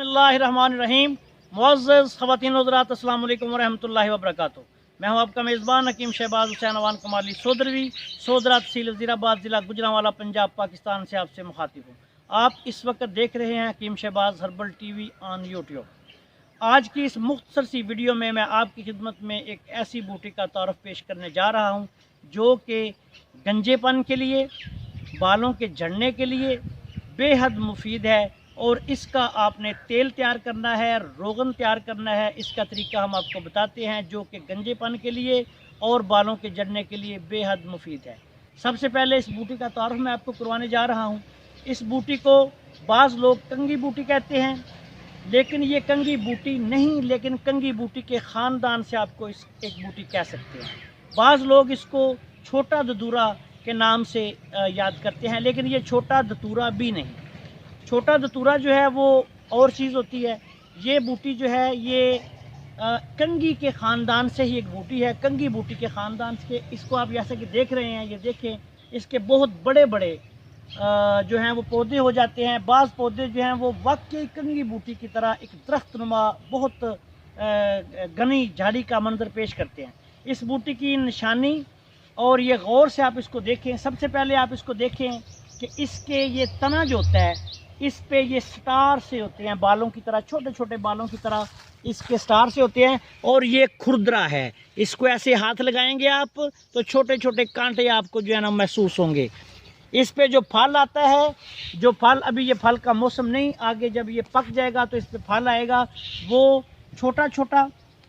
बिस्मिल्लाहिर्रहमानिर्रहीम। मुअज़्ज़ज़ ख़वातीन हज़रात, अस्सलाम वालेकुम वरहमतुल्लाहि वबरकातुहू। मैं हूं आपका मेज़बान हकीम शहबाज हुसैन अवान कमाली सोदरवी, सोदरा तहसील वज़ीराबाद, ज़िला गुजरांवाला, पंजाब, पाकिस्तान से आपसे मुखातिब हूँ। आप इस वक्त देख रहे हैं Hakeem Shahbaz herbal TV on YouTube. आज की इस मुख्तसर सी वीडियो में मैं आपकी खिदमत में एक ऐसी बूटी का तारुफ पेश करने जा रहा हूँ जो कि गंजेपन के लिए, बालों के झड़ने के लिए बेहद मुफीद है। और इसका आपने तेल तैयार करना है, रोगन तैयार करना है। इसका तरीका हम आपको बताते हैं जो कि गंजेपन के लिए और बालों के झड़ने के लिए बेहद मुफीद है। सबसे पहले इस बूटी का तारुफ मैं आपको करवाने जा रहा हूँ। इस बूटी को बाज़ लोग कंगी बूटी कहते हैं, लेकिन ये कंगी बूटी नहीं, लेकिन कंगी बूटी के ख़ानदान से आपको इस एक बूटी कह सकते हैं। बाज़ लोग इसको छोटा धतूरा के नाम से याद करते हैं, लेकिन ये छोटा धतूरा भी नहीं। छोटा धतूरा जो है वो और चीज़ होती है। ये बूटी जो है ये कंगी के ख़ानदान से ही एक बूटी है, कंगी बूटी के ख़ानदान से। इसको आप जैसे कि देख रहे हैं, ये देखें, इसके बहुत बड़े बड़े जो हैं वो पौधे हो जाते हैं। बाज़ पौधे जो हैं वो वाकई कंगी बूटी की तरह एक दरख्तनुमा बहुत घनी झाड़ी का मंजर पेश करते हैं। इस बूटी की निशानी और ये गौर से आप इसको देखें। सबसे पहले आप इसको देखें कि इसके ये तना जो होता है, इस पे ये स्टार से होते हैं, बालों की तरह, छोटे छोटे बालों की तरह इसके स्टार से होते हैं। और ये खुरदरा है। इसको ऐसे हाथ लगाएंगे आप तो छोटे छोटे कांटे आपको जो है ना महसूस होंगे। इस पे जो फल आता है, जो फल, अभी ये फल का मौसम नहीं, आगे जब ये पक जाएगा तो इस पे फल आएगा, वो छोटा छोटा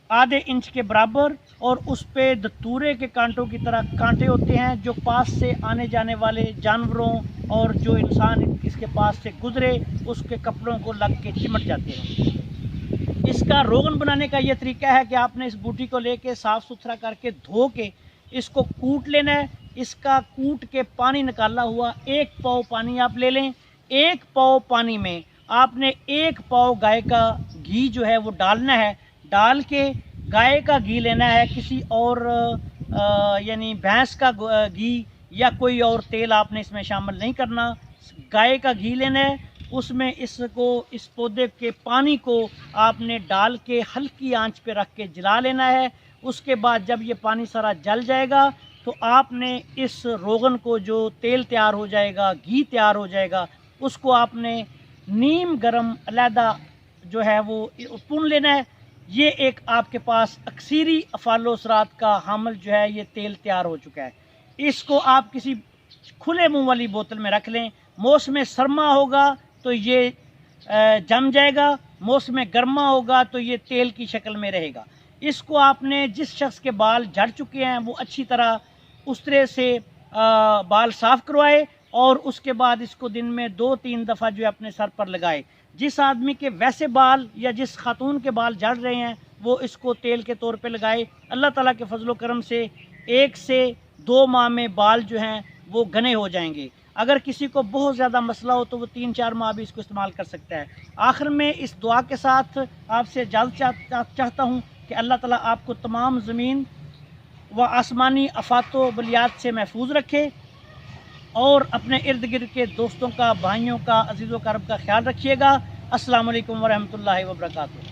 आधे इंच के बराबर, और उस पे धतूरे के कांटों की तरह कांटे होते हैं जो पास से आने जाने वाले जानवरों और जो इंसान इसके पास से गुजरे उसके कपड़ों को लग के चिमट जाते हैं। इसका रोगन बनाने का ये तरीका है कि आपने इस बूटी को लेके साफ़ सुथरा करके धो के इसको कूट लेना है। इसका कूट के पानी निकाला हुआ 1 पाव पानी आप ले लें। 1 पाव पानी में आपने 1 पाव गाय का घी जो है वो डालना है। डाल के गाय का घी लेना है, किसी और यानी भैंस का घी या कोई और तेल आपने इसमें शामिल नहीं करना। गाय का घी लेना है, उसमें इसको, इस पौधे के पानी को आपने डाल के हल्की आंच पे रख के जला लेना है। उसके बाद जब ये पानी सारा जल जाएगा तो आपने इस रोगन को, जो तेल तैयार हो जाएगा, घी तैयार हो जाएगा, उसको आपने नीम गरम अलहदा जो है वो पुन लेना है। ये एक आपके पास अक्सीरी अफालोसरात का हामल जो है ये तेल तैयार हो चुका है। इसको आप किसी खुले मुंह वाली बोतल में रख लें। मौसम सरमा होगा तो ये जम जाएगा, मौसम गर्मा होगा तो ये तेल की शक्ल में रहेगा। इसको आपने, जिस शख्स के बाल झड़ चुके हैं वो अच्छी तरह उस तरह से बाल साफ़ करवाए और उसके बाद इसको दिन में 2-3 दफ़ा जो है अपने सर पर लगाए। जिस आदमी के वैसे बाल या जिस खातून के बाल झड़ रहे हैं वो इसको तेल के तौर पे लगाए। अल्लाह ताला के फजलो करम से 1 से 2 माह में बाल जो हैं वो घने हो जाएंगे। अगर किसी को बहुत ज़्यादा मसला हो तो वो 3-4 माह भी इसको इस्तेमाल कर सकता है। आखिर में इस दुआ के साथ आपसे इजाज़त चाहता हूँ कि अल्लाह ताला आपको तमाम ज़मीन व आसमानी आफातों बलियात से महफूज रखे और अपने इर्द गिर्द के दोस्तों का, भाइयों का, अजीज़ों का, रब का ख्याल रखिएगा। अस्सलाम वालेकुम वरहमतुल्लाहि वबरकातुहू।